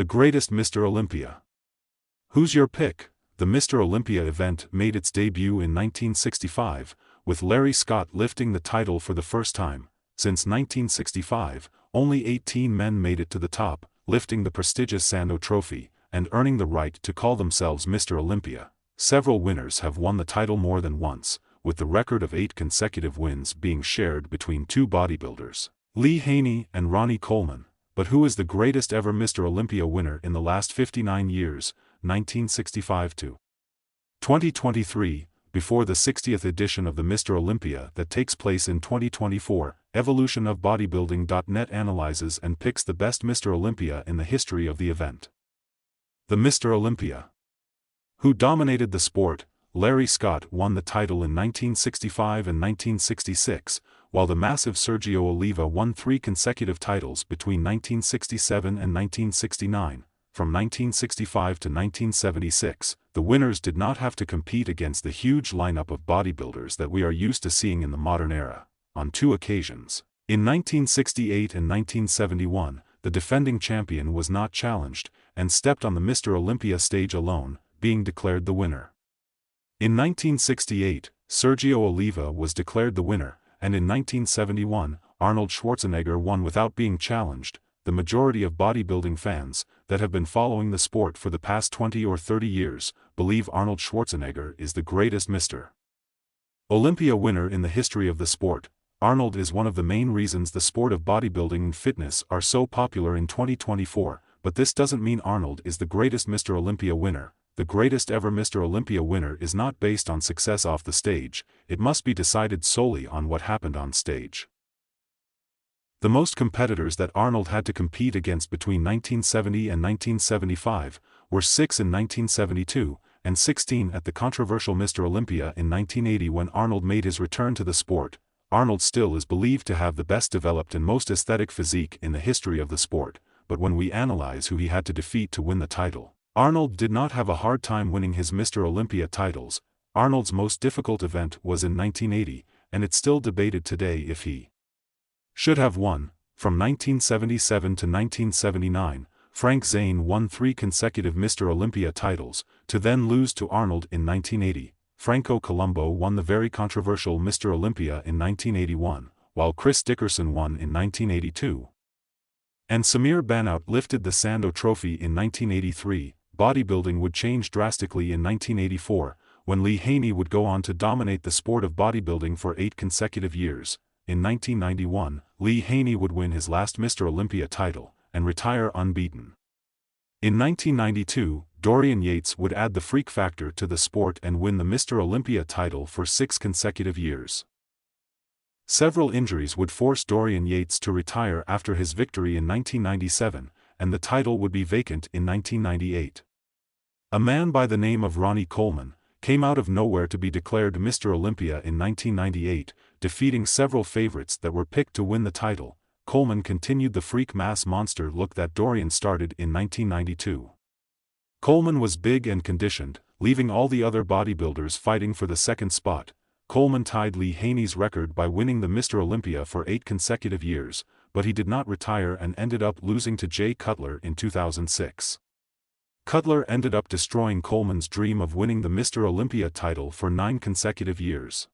The greatest Mr. Olympia. Who's your pick? The Mr. Olympia event made its debut in 1965, with Larry Scott lifting the title for the first time. Since 1965, only 18 men made it to the top, lifting the prestigious Sandow Trophy, and earning the right to call themselves Mr. Olympia. Several winners have won the title more than once, with the record of 8 consecutive wins being shared between two bodybuilders, Lee Haney and Ronnie Coleman. But who is the greatest ever Mr. Olympia winner in the last 59 years, 1965 to 2023, before the 60th edition of the Mr. Olympia that takes place in 2024? Evolutionofbodybuilding.net analyzes and picks the best Mr. Olympia in the history of the event. The Mr. Olympia. Who dominated the sport? Larry Scott won the title in 1965 and 1966, while the massive Sergio Oliva won 3 consecutive titles between 1967 and 1969. From 1965 to 1976, the winners did not have to compete against the huge lineup of bodybuilders that we are used to seeing in the modern era. On 2 occasions, in 1968 and 1971, the defending champion was not challenged, and stepped on the Mr. Olympia stage alone, being declared the winner. In 1968, Sergio Oliva was declared the winner, and in 1971, Arnold Schwarzenegger won without being challenged. The majority of bodybuilding fans, that have been following the sport for the past 20 or 30 years, believe Arnold Schwarzenegger is the greatest Mr. Olympia winner in the history of the sport. Arnold is one of the main reasons the sport of bodybuilding and fitness are so popular in 2024, but this doesn't mean Arnold is the greatest Mr. Olympia winner. The greatest ever Mr. Olympia winner is not based on success off the stage, it must be decided solely on what happened on stage. The most competitors that Arnold had to compete against between 1970 and 1975 were 6 in 1972, and 16 at the controversial Mr. Olympia in 1980 when Arnold made his return to the sport. Arnold still is believed to have the best developed and most aesthetic physique in the history of the sport, but when we analyze who he had to defeat to win the title, Arnold did not have a hard time winning his Mr. Olympia titles. Arnold's most difficult event was in 1980, and it's still debated today if he should have won. From 1977 to 1979, Frank Zane won 3 consecutive Mr. Olympia titles, to then lose to Arnold in 1980. Franco Columbo won the very controversial Mr. Olympia in 1981, while Chris Dickerson won in 1982. And Samir Banout lifted the Sandow Trophy in 1983. Bodybuilding would change drastically in 1984, when Lee Haney would go on to dominate the sport of bodybuilding for 8 consecutive years. In 1991, Lee Haney would win his last Mr. Olympia title, and retire unbeaten. In 1992, Dorian Yates would add the freak factor to the sport and win the Mr. Olympia title for 6 consecutive years. Several injuries would force Dorian Yates to retire after his victory in 1997, and the title would be vacant in 1998. A man by the name of Ronnie Coleman came out of nowhere to be declared Mr. Olympia in 1998, defeating several favorites that were picked to win the title. Coleman continued the freak mass monster look that Dorian started in 1992. Coleman was big and conditioned, leaving all the other bodybuilders fighting for the second spot. Coleman tied Lee Haney's record by winning the Mr. Olympia for 8 consecutive years, but he did not retire and ended up losing to Jay Cutler in 2006. Cutler ended up destroying Coleman's dream of winning the Mr. Olympia title for 9 consecutive years.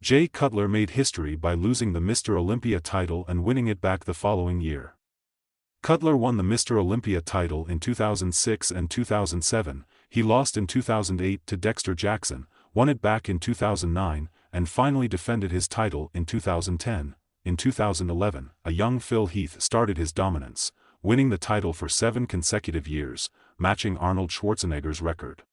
Jay Cutler made history by losing the Mr. Olympia title and winning it back the following year. Cutler won the Mr. Olympia title in 2006 and 2007, he lost in 2008 to Dexter Jackson, won it back in 2009, and finally defended his title in 2010. In 2011, a young Phil Heath started his dominance, winning the title for 7 consecutive years, matching Arnold Schwarzenegger's record.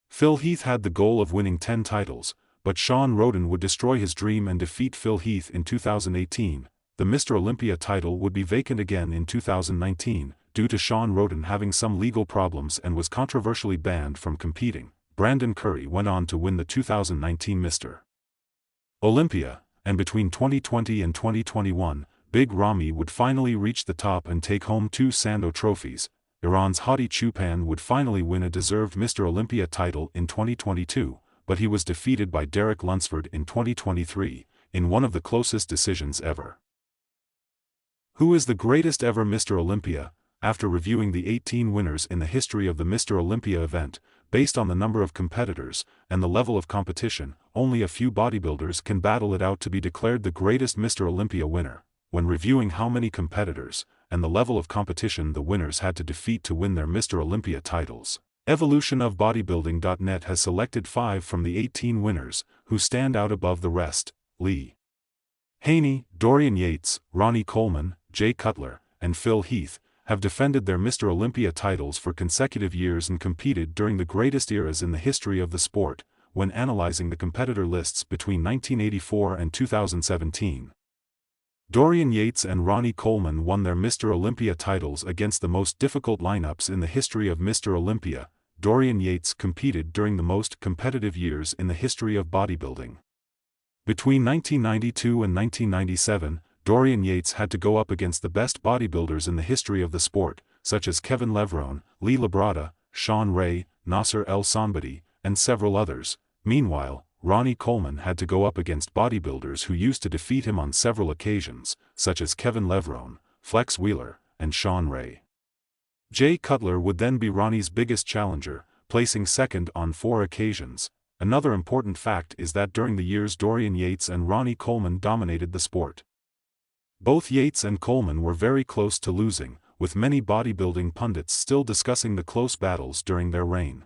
Phil Heath had the goal of winning 10 titles, but Sean Roden would destroy his dream and defeat Phil Heath in 2018. The Mr. Olympia title would be vacant again in 2019, due to Sean Roden having some legal problems and was controversially banned from competing. Brandon Curry went on to win the 2019 Mr. Olympia, and between 2020 and 2021, Big Ramy would finally reach the top and take home 2 Sandow trophies. Iran's Hadi Choopan would finally win a deserved Mr. Olympia title in 2022, but he was defeated by Derek Lunsford in 2023, in one of the closest decisions ever. Who is the greatest ever Mr. Olympia? after reviewing the 18 winners in the history of the Mr. Olympia event, based on the number of competitors and the level of competition, only a few bodybuilders can battle it out to be declared the greatest Mr. Olympia winner. When reviewing how many competitors and the level of competition the winners had to defeat to win their Mr. Olympia titles, evolutionofbodybuilding.net has selected 5 from the 18 winners, who stand out above the rest: Lee Haney, Dorian Yates, Ronnie Coleman, Jay Cutler, and Phil Heath, have defended their Mr. Olympia titles for consecutive years and competed during the greatest eras in the history of the sport. When analyzing the competitor lists between 1984 and 2017, Dorian Yates and Ronnie Coleman won their Mr. Olympia titles against the most difficult lineups in the history of Mr. Olympia. Dorian Yates competed during the most competitive years in the history of bodybuilding. Between 1992 and 1997, Dorian Yates had to go up against the best bodybuilders in the history of the sport, such as Kevin Levrone, Lee Labrada, Sean Ray, Nasser El Sonbadi, and several others. Meanwhile, Ronnie Coleman had to go up against bodybuilders who used to defeat him on several occasions, such as Kevin Levrone, Flex Wheeler, and Sean Ray. Jay Cutler would then be Ronnie's biggest challenger, placing second on 4 occasions. Another important fact is that during the years Dorian Yates and Ronnie Coleman dominated the sport, both Yates and Coleman were very close to losing, with many bodybuilding pundits still discussing the close battles during their reign.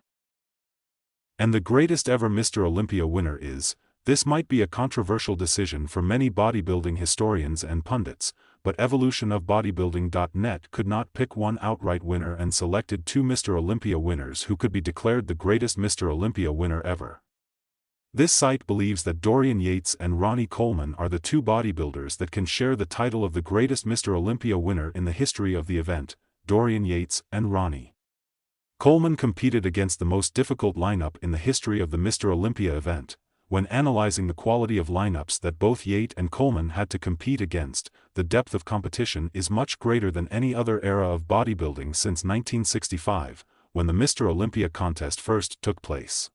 And the greatest ever Mr. Olympia winner is. This might be a controversial decision for many bodybuilding historians and pundits, but evolutionofbodybuilding.net could not pick one outright winner and selected 2 Mr. Olympia winners who could be declared the greatest Mr. Olympia winner ever. This site believes that Dorian Yates and Ronnie Coleman are the 2 bodybuilders that can share the title of the greatest Mr. Olympia winner in the history of the event: Dorian Yates and Ronnie Coleman competed against the most difficult lineup in the history of the Mr. Olympia event. When analyzing the quality of lineups that both Yates and Coleman had to compete against, the depth of competition is much greater than any other era of bodybuilding since 1965, when the Mr. Olympia contest first took place.